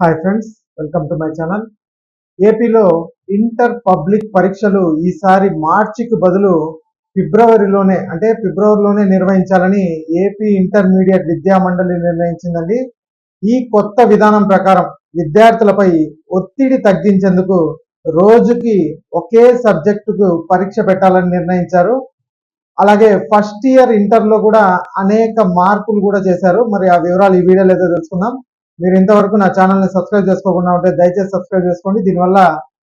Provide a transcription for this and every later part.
Hi friends, welcome to my channel. ఏపీలో inter public పరీక్షలు ఈసారి మార్చికి బదులు ఫిబ్రవరిలోనే నిర్వహించాలని ఏపీ ఇంటర్మీడియట్ విద్యా మండలి నిర్ణయించిందండి. ఈ కొత్త విధానం ప్రకారం విద్యార్థులపై ఒత్తిడి తగ్గించేందుకు రోజుకి ఒకే సబ్జెక్టుకు పరీక్ష పెట్టాలని నిర్ణయించారు. అలాగే ఫస్ట్ ఇయర్ ఇంటర్లో కూడా అనేక మార్పులు కూడా చేశారు. మరి ఆ వివరాలు ఈ వీడియోలో అయితే తెలుసుకుందాం. మీరు ఇంతవరకు నా ఛానల్ని సబ్స్క్రైబ్ చేసుకోకుండా ఉంటే దయచేసి సబ్స్క్రైబ్ చేసుకోండి. దీనివల్ల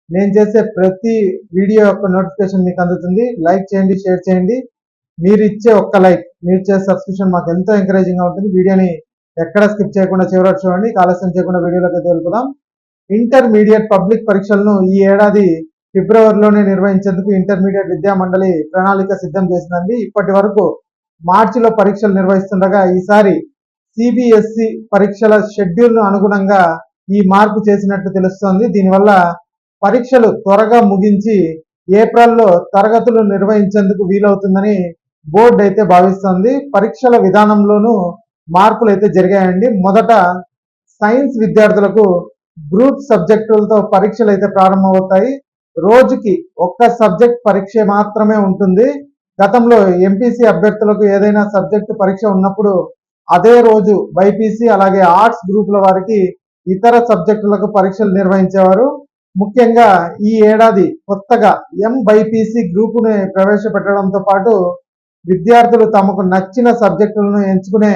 నేను చేసే ప్రతి వీడియో యొక్క నోటిఫికేషన్ మీకు అందుతుంది. లైక్ చేయండి, షేర్ చేయండి. మీరు ఇచ్చే ఒక్క లైక్, మీరు చేసే సబ్స్క్రిప్షన్ మాకు ఎంతో ఎంకరేజింగ్గా ఉంటుంది. వీడియోని ఎక్కడ స్కిప్ చేయకుండా చివరకు చూడండి. ఆలస్యం చేయకుండా వీడియోలోకి వెళ్ళిపోదాం. ఇంటర్మీడియట్ పబ్లిక్ పరీక్షలను ఈ ఏడాది ఫిబ్రవరిలోనే నిర్వహించేందుకు ఇంటర్మీడియట్ విద్యా మండలి ప్రణాళిక సిద్ధం చేసిందండి. ఇప్పటి వరకు మార్చిలో పరీక్షలు నిర్వహిస్తుండగా ఈసారి సిబిఎస్ఈ పరీక్షల షెడ్యూల్ను అనుగుణంగా ఈ మార్పు చేసినట్టు తెలుస్తోంది. దీనివల్ల పరీక్షలు త్వరగా ముగించి ఏప్రిల్లో తరగతులు నిర్వహించేందుకు వీలవుతుందని బోర్డు అయితే భావిస్తోంది. పరీక్షల విధానంలోనూ మార్పులు అయితే జరిగాయండి. మొదట సైన్స్ విద్యార్థులకు గ్రూప్ సబ్జెక్టులతో పరీక్షలు అయితే ప్రారంభమవుతాయి. రోజుకి ఒక్క సబ్జెక్ట్ పరీక్ష మాత్రమే ఉంటుంది. గతంలో ఎంపీసీ అభ్యర్థులకు ఏదైనా సబ్జెక్టు పరీక్ష ఉన్నప్పుడు అదే రోజు బైపీసీ అలాగే ఆర్ట్స్ గ్రూపుల వారికి ఇతర సబ్జెక్టులకు పరీక్షలు నిర్వహించేవారు. ముఖ్యంగా ఈ ఏడాది కొత్తగా ఎంబైపీసీ గ్రూపును ప్రవేశపెట్టడంతో పాటు విద్యార్థులు తమకు నచ్చిన సబ్జెక్టులను ఎంచుకునే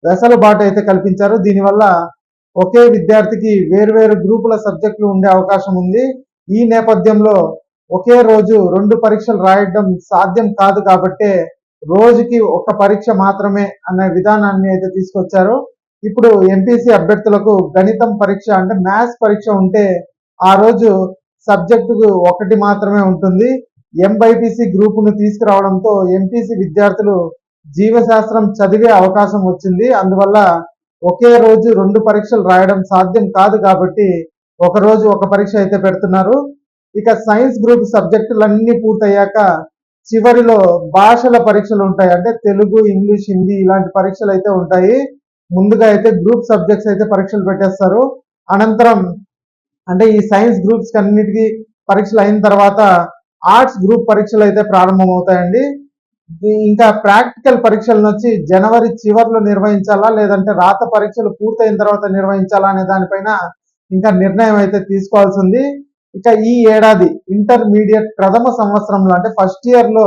వెసులుబాటు అయితే కల్పించారు. దీనివల్ల ఒకే విద్యార్థికి వేర్వేరు గ్రూపుల సబ్జెక్టులు ఉండే అవకాశం ఉంది. ఈ నేపథ్యంలో ఒకే రోజు 2 పరీక్షలు రాయడం సాధ్యం కాదు కాబట్టే రోజుకి ఒక పరీక్ష మాత్రమే అనే విధానాన్ని అయితే తీసుకొచ్చారు. ఇప్పుడు ఎంపీసీ అభ్యర్థులకు గణితం పరీక్ష అంటే మ్యాథ్స్ పరీక్ష ఉంటే ఆ రోజు సబ్జెక్టుకు ఒకటి మాత్రమే ఉంటుంది. ఎంబైపీసీ గ్రూపును తీసుకురావడంతో ఎంపీసీ విద్యార్థులు జీవశాస్త్రం చదివే అవకాశం వచ్చింది. అందువల్ల ఒకే రోజు 2 పరీక్షలు రాయడం సాధ్యం కాదు కాబట్టి ఒక రోజు ఒక పరీక్ష అయితే పెడుతున్నారు. ఇక సైన్స్ గ్రూప్ సబ్జెక్టులన్నీ పూర్తయ్యాక చివరిలో భాషల పరీక్షలు ఉంటాయి. అంటే తెలుగు, ఇంగ్లీష్, హిందీ ఇలాంటి పరీక్షలు అయితే ఉంటాయి. ముందుగా అయితే గ్రూప్ సబ్జెక్ట్స్ అయితే పరీక్షలు పెట్టేస్తారు. అనంతరం అంటే ఈ సైన్స్ గ్రూప్స్ అన్నిటికీ పరీక్షలు అయిన తర్వాత ఆర్ట్స్ గ్రూప్ పరీక్షలు అయితే ప్రారంభమవుతాయండి. ఇంకా ప్రాక్టికల్ పరీక్షలను వచ్చి జనవరి చివరిలో నిర్వహించాలా లేదంటే రాత పరీక్షలు పూర్తయిన తర్వాత నిర్వహించాలా అనే దానిపైన ఇంకా నిర్ణయం అయితే తీసుకోవాల్సి ఉంది. ఇక ఈ ఏడాది ఇంటర్మీడియట్ ప్రథమ సంవత్సరంలో అంటే ఫస్ట్ ఇయర్ లో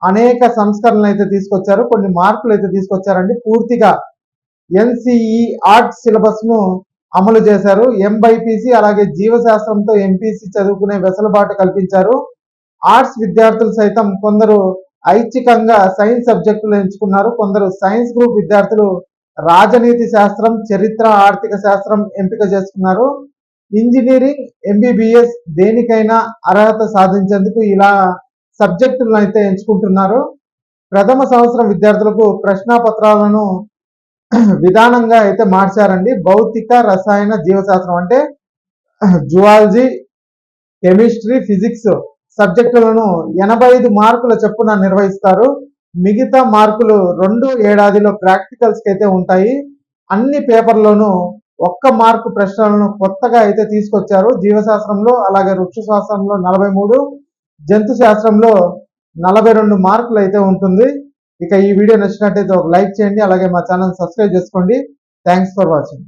అనేక సంస్కరణలు అయితే తీసుకొచ్చారు. కొన్ని మార్పులు అయితే తీసుకొచ్చారండి. పూర్తిగా ఎన్సిఈ ఆర్ట్స్ సిలబస్ ను అమలు చేశారు. ఎంబైపీసీ అలాగే జీవశాస్త్రంతో ఎంపీసీ చదువుకునే వెసులుబాటు కల్పించారు. ఆర్ట్స్ విద్యార్థులు సైతం కొందరు ఐచ్ఛికంగా సైన్స్ సబ్జెక్టులు ఎంచుకున్నారు. కొందరు సైన్స్ గ్రూప్ విద్యార్థులు రాజనీతి శాస్త్రం, చరిత్ర, ఆర్థిక శాస్త్రం ఎంపిక చేసుకున్నారు. ఇంజనీరింగ్, ఎంబీబీఎస్ దేనికైనా అర్హత సాధించేందుకు ఇలా సబ్జెక్టులను అయితే ఎంచుకుంటున్నారు. ప్రథమ సంవత్సరం విద్యార్థులకు ప్రశ్నాపత్రాలను విధానంగా అయితే మార్చారండి. భౌతిక, రసాయన, జీవశాస్త్రం అంటే జువాలజీ, కెమిస్ట్రీ, ఫిజిక్స్ సబ్జెక్టులను 85 మార్కుల చొప్పున నిర్వహిస్తారు. మిగతా మార్కులు 2 ఏడాదిలో ప్రాక్టికల్స్కి అయితే ఉంటాయి. అన్ని పేపర్లోనూ 1 మార్కు ప్రశ్నలను కొత్తగా అయితే తీసుకొచ్చారు. జీవశాస్త్రంలో అలాగే వృక్ష శాస్త్రంలో 43, జంతు శాస్త్రంలో 42 మార్కులు అయితే ఉంటుంది. ఇక ఈ వీడియో నచ్చినట్టయితే ఒక లైక్ చేయండి, అలాగే మా ఛానల్ సబ్స్క్రైబ్ చేసుకోండి. Thanks for watching.